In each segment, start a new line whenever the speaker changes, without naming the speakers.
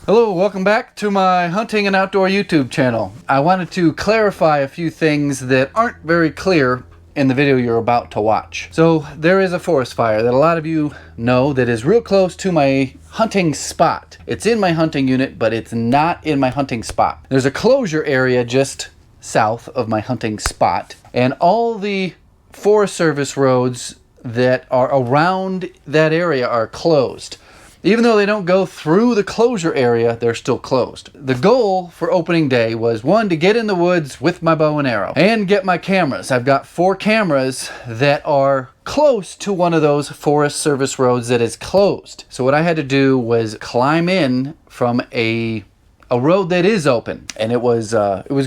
Hello, welcome back to my hunting and outdoor YouTube channel. I wanted to clarify a few things that aren't very clear in the video you're about to watch. So there is a forest fire that a lot of you know that is real close to my hunting spot. It's in my hunting unit, but it's not in my hunting spot. There's a closure area just south of my hunting spot, and all the Forest Service roads that are around that area are closed. Even though they don't go through the closure area, they're still closed. The goal for opening day was, one, to get in the woods with my bow and arrow and get my cameras. I've got 4 cameras that are close to one of those Forest Service roads that is closed. So what I had to do was climb in from a road that is open, and it was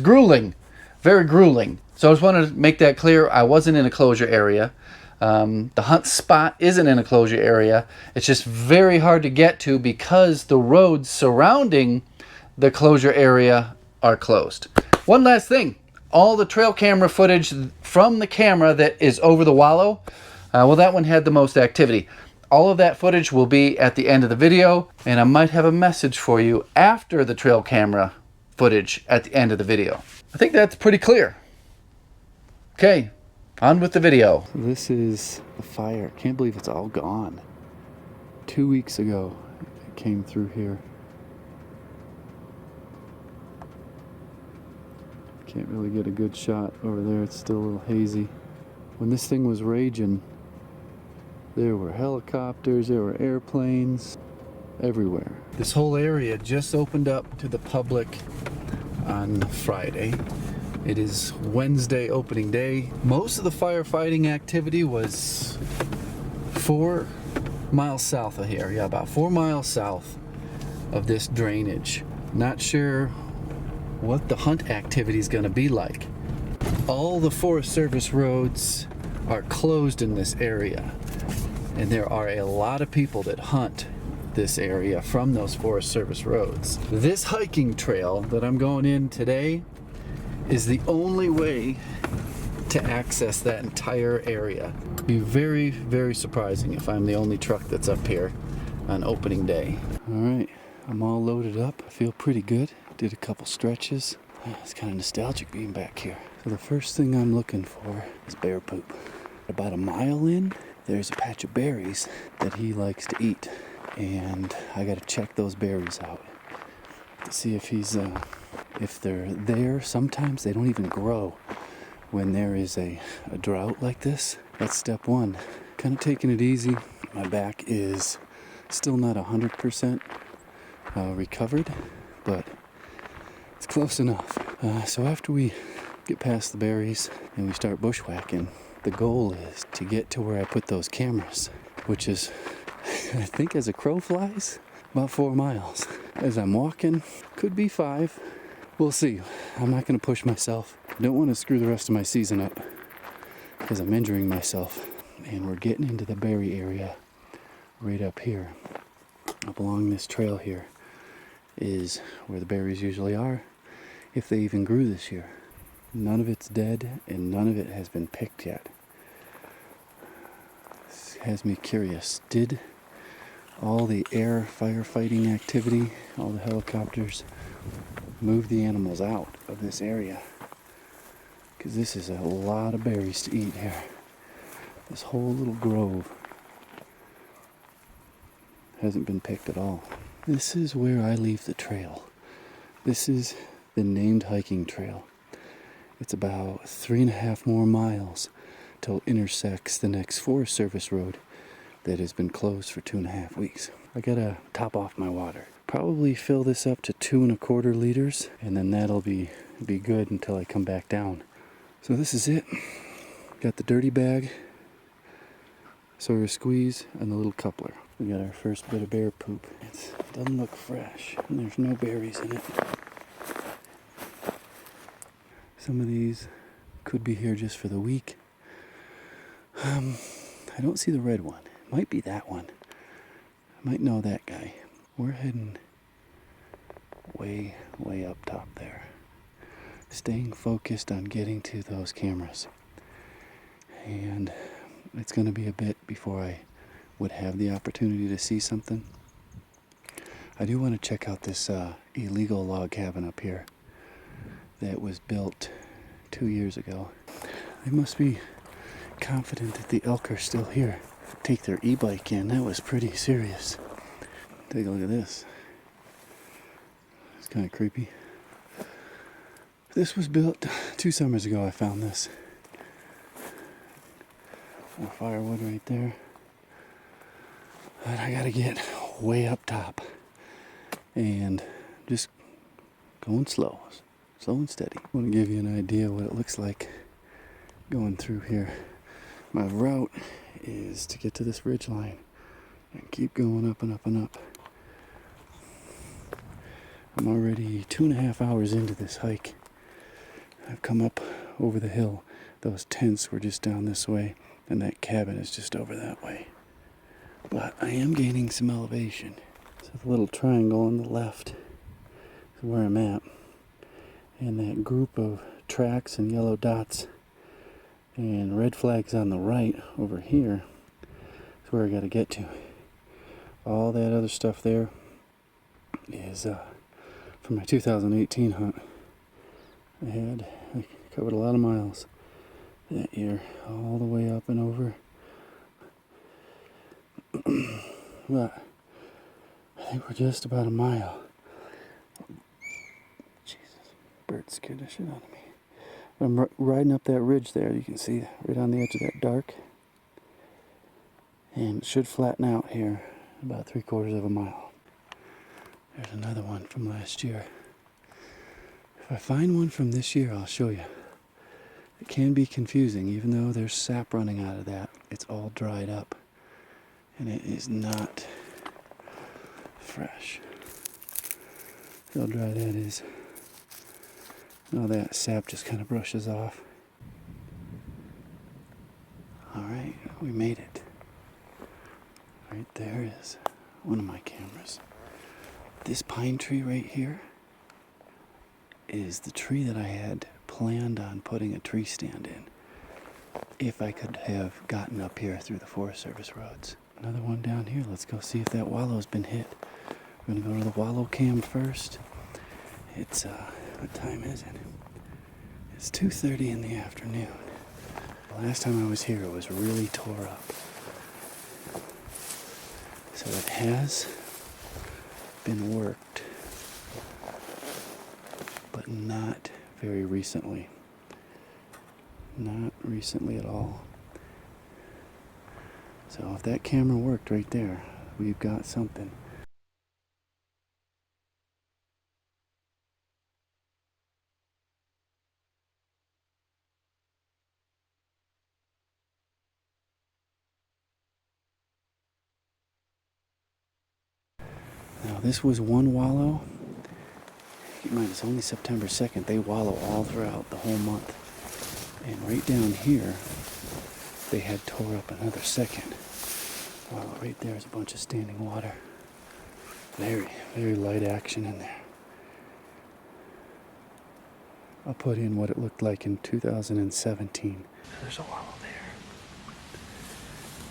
grueling, very grueling. So I just wanted to make that clear. I wasn't in a closure area. The hunt spot isn't in a closure area. It's just very hard to get to because the roads surrounding the closure area are closed. One last thing, all the trail camera footage from the camera that is over the wallow, well, that one had the most activity. All of that footage will be at the end of the video, and I might have a message for you after the trail camera footage at the end of the video. I think that's pretty clear. Okay. On with the video. This is the fire. Can't believe it's all gone. 2 weeks ago, it came through here. Can't really get a good shot over there. It's still a little hazy. When this thing was raging, there were helicopters, there were airplanes, everywhere. This whole area just opened up to the public on Friday. It is Wednesday opening day. Most of the firefighting activity was 4 miles south of here. Yeah, about 4 miles south of this drainage. Not sure what the hunt activity is going to be like. All the Forest Service roads are closed in this area, and there are a lot of people that hunt this area from those Forest Service roads. This hiking trail that I'm going in today is the only way to access that entire area. It'd be very, very surprising if I'm the only truck that's up here on opening day. All right, I'm all loaded up. I feel pretty good. Did a couple stretches. It's kind of nostalgic being back here. So the first thing I'm looking for is bear poop. About a mile in, there's a patch of berries that he likes to eat, and I gotta check those berries out to see if he's if they're there. Sometimes they don't even grow when there is a drought like this. That's step one. Kind of taking it easy. My back is still not 100% recovered, but it's close enough. So after we get past the berries and we start bushwhacking, the goal is to get to where I put those cameras, which is, I think as a crow flies, about 4 miles. As I'm walking, could be 5. We'll see. I'm not going to push myself. I don't want to screw the rest of my season up because I'm injuring myself. And we're getting into the berry area right up here. Up along this trail here is where the berries usually are, if they even grew this year. None of it's dead and none of it has been picked yet. This has me curious. Did all the air firefighting activity, all the helicopters, move the animals out of this area? Because this is a lot of berries to eat here. This whole little grove hasn't been picked at all. This is where I leave the trail. This is the named hiking trail. It's about 3.5 more miles till it intersects the next Forest Service road that has been closed for 2.5 weeks. I gotta top off my water. Probably fill this up to 2.25 liters, and then that'll be good until I come back down. So this is it. Got the dirty bag, Sawyer squeeze, and the little coupler. We got our first bit of bear poop. It doesn't look fresh, and there's no berries in it. Some of these could be here just for the week. I don't see the red one. Might be that one. I might know that guy. We're heading way up top there. Staying focused on getting to those cameras. And it's going to be a bit before I would have the opportunity to see something. I do want to check out this illegal log cabin up here that was built 2 years ago. They must be confident that the elk are still here. Take their e-bike in. That was pretty serious. Take a look at this. It's kind of creepy. This was built 2 summers ago. I found this. More firewood right there. But I gotta get way up top and just going slow and steady. I want to give you an idea what it looks like going through here. My route is to get to this ridge line and keep going up and up and up. I'm already 2.5 hours into this hike. I've come up over the hill. Those tents were just down this way, and that cabin is just over that way. But I am gaining some elevation. So the little triangle on the left is where I'm at. And that group of tracks and yellow dots and red flags on the right over here is where I got to get to. All that other stuff there is from my 2018 hunt. I covered a lot of miles that year, all the way up and over. But I think we're just about a mile. Jesus, bird scared the shit out of me. I'm riding up that ridge there. You can see right on the edge of that dark. And it should flatten out here about 3/4 of a mile. There's another one from last year. If I find one from this year, I'll show you. It can be confusing, even though there's sap running out of that. It's all dried up. And it is not fresh. See how dry that is. All that sap just kind of brushes off. Alright, we made it. Right there is one of my cameras. This pine tree right here is the tree that I had planned on putting a tree stand in if I could have gotten up here through the Forest Service roads. Another one down here. Let's go see if that wallow's been hit. We're gonna go to the wallow cam first. It's what time is it? It's 2:30 in the afternoon. The last time I was here it was really tore up. So it has been worked, but not very recently. Not recently at all. So if that camera worked right there, we've got something. Now this was one wallow. Keep in mind it's only September 2nd. They wallow all throughout the whole month. And right down here, they had tore up another second. Wallow right there is a bunch of standing water. Very, very light action in there. I'll put in what it looked like in 2017. There's a wallow there.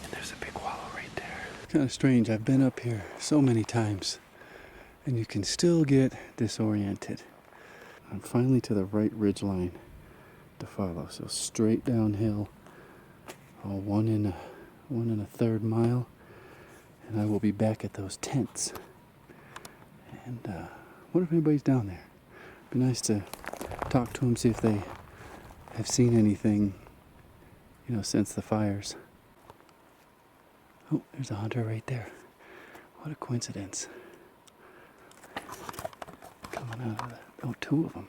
And there's a big wallow right there. Kind of strange. I've been up here so many times. And you can still get disoriented. I'm finally to the right ridge line to follow. So straight downhill. All 1 1/3 mile. And I will be back at those tents. And wonder if anybody's down there. Be nice to talk to them, see if they have seen anything, since the fires. Oh, there's a hunter right there. What a coincidence. Coming out of that. Oh, 2 of them.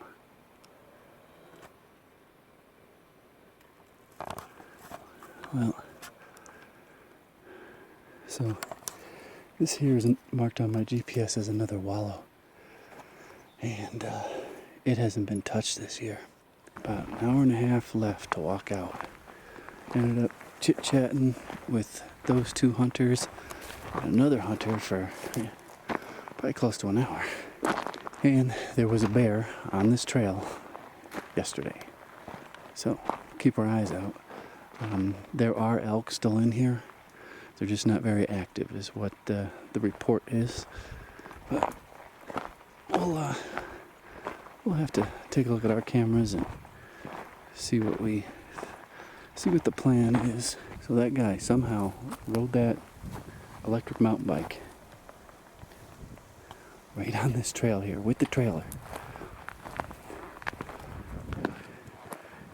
Well, so this here is marked on my GPS as another wallow. And it hasn't been touched this year. About an hour and a half left to walk out. Ended up chit-chatting with those 2 hunters and another hunter for probably close to an hour. And there was a bear on this trail yesterday. So keep our eyes out. There are elk still in here. They're just not very active is what the report is. But we'll have to take a look at our cameras and see what the plan is. So that guy somehow rode that electric mountain bike right on this trail here with the trailer.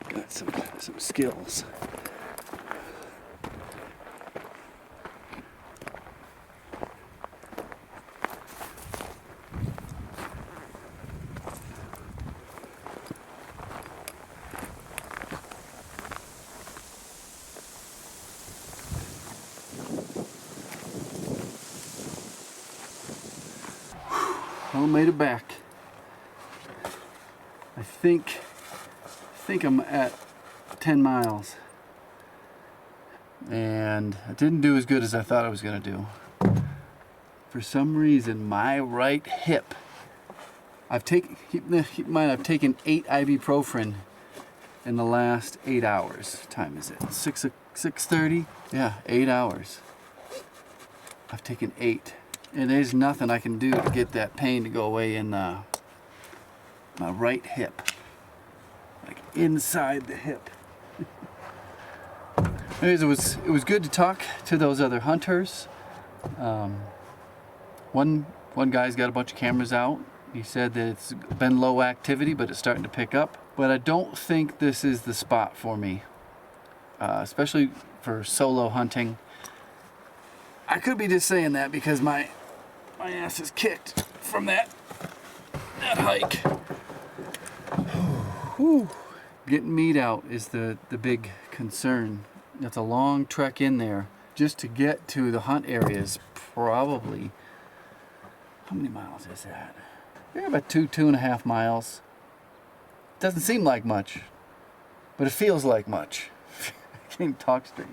Got some skills. Well, made it back. I think I'm at 10 miles. And I didn't do as good as I thought I was gonna do. For some reason, my right hip, keep in mind, I've taken 8 ibuprofen in the last 8 hours. What time is it? 6:30? Yeah, 8 hours. I've taken 8. And there's nothing I can do to get that pain to go away in my right hip. Like inside the hip. Anyways, it was good to talk to those other hunters. One guy's got a bunch of cameras out. He said that it's been low activity, but it's starting to pick up. But I don't think this is the spot for me, especially for solo hunting. I could be just saying that because my ass is kicked from that hike. Whew. Getting meat out is the big concern. That's a long trek in there just to get to the hunt areas. Probably, how many miles is that? Yeah, about 2.5 miles. Doesn't seem like much, but it feels like much. I can't even talk straight.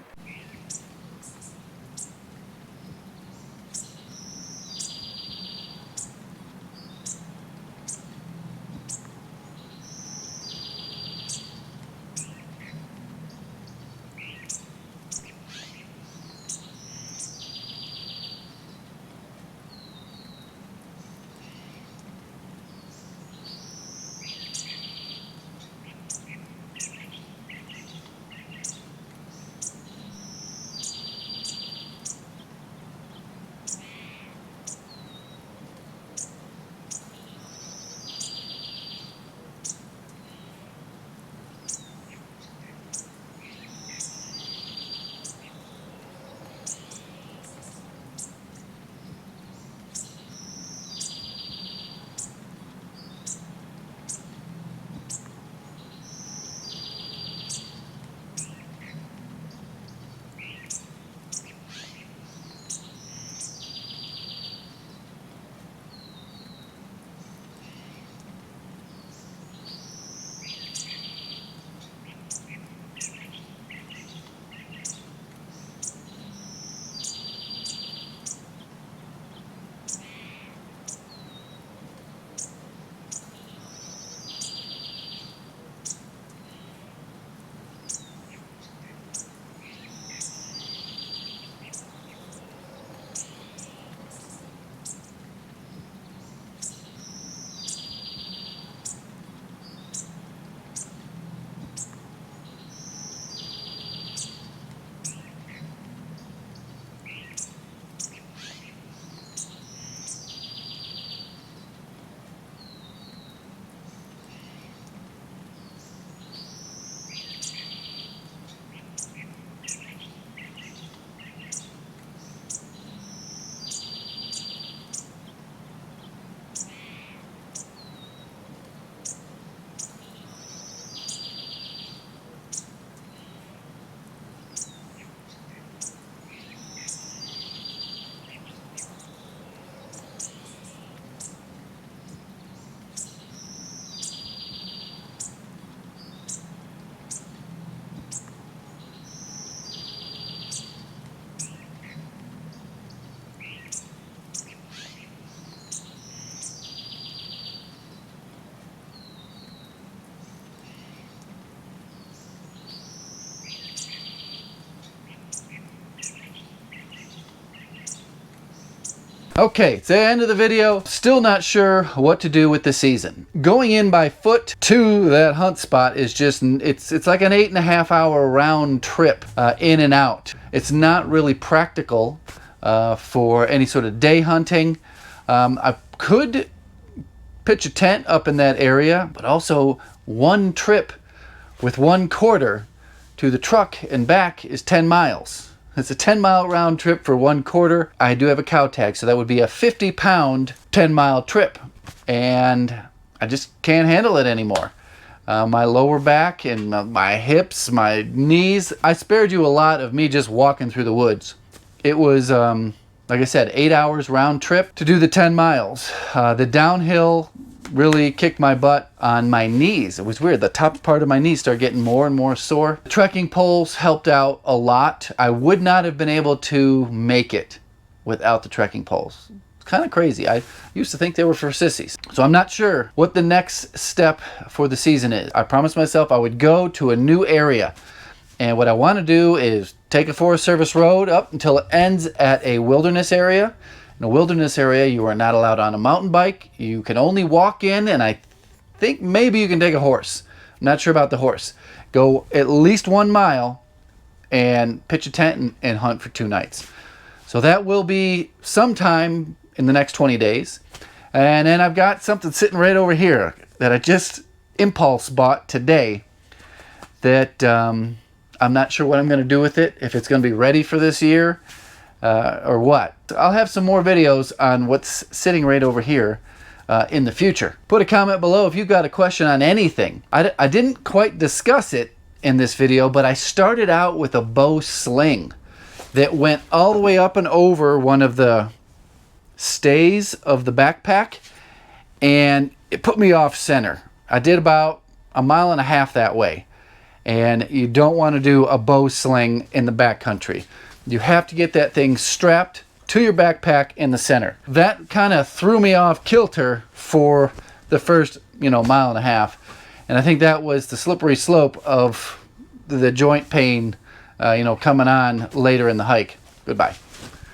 Okay, it's the end of the video. Still not sure what to do with the season. Going in by foot to that hunt spot is just, it's like an 8.5 hour round trip in and out. It's not really practical for any sort of day hunting. I could pitch a tent up in that area, but also one trip with one quarter to the truck and back is 10 miles. It's a 10-mile round trip for one quarter. I do have a cow tag, so that would be a 50-pound 10-mile trip, and I just can't handle it anymore. My lower back and my hips, my knees. I spared you a lot of me just walking through the woods. It was, like I said, 8 hours round trip to do the 10 miles. The downhill really kicked my butt on my knees. It was weird. The top part of my knees started getting more and more sore. The trekking poles helped out a lot. I would not have been able to make it without the trekking poles. It's kind of crazy. I used to think they were for sissies. So I'm not sure what the next step for the season is. I promised myself I would go to a new area. And what I want to do is take a Forest Service road up until it ends at a wilderness area. In a wilderness area, you are not allowed on a mountain bike. You can only walk in, and I think maybe you can take a horse. I'm not sure about the horse. Go at least 1 mile and pitch a tent and hunt for 2 nights. So that will be sometime in the next 20 days. And then I've got something sitting right over here that I just impulse bought today that I'm not sure what I'm going to do with it, if it's going to be ready for this year or what. I'll have some more videos on what's sitting right over here in the future. Put a comment below if you've got a question on anything. I didn't quite discuss it in this video, but I started out with a bow sling that went all the way up and over one of the stays of the backpack, and it put me off center. I did about 1.5 miles that way, and you don't want to do a bow sling in the backcountry. You have to get that thing strapped to your backpack in the center. That kind of threw me off kilter for the first, 1.5 miles. And I think that was the slippery slope of the joint pain, coming on later in the hike. Goodbye.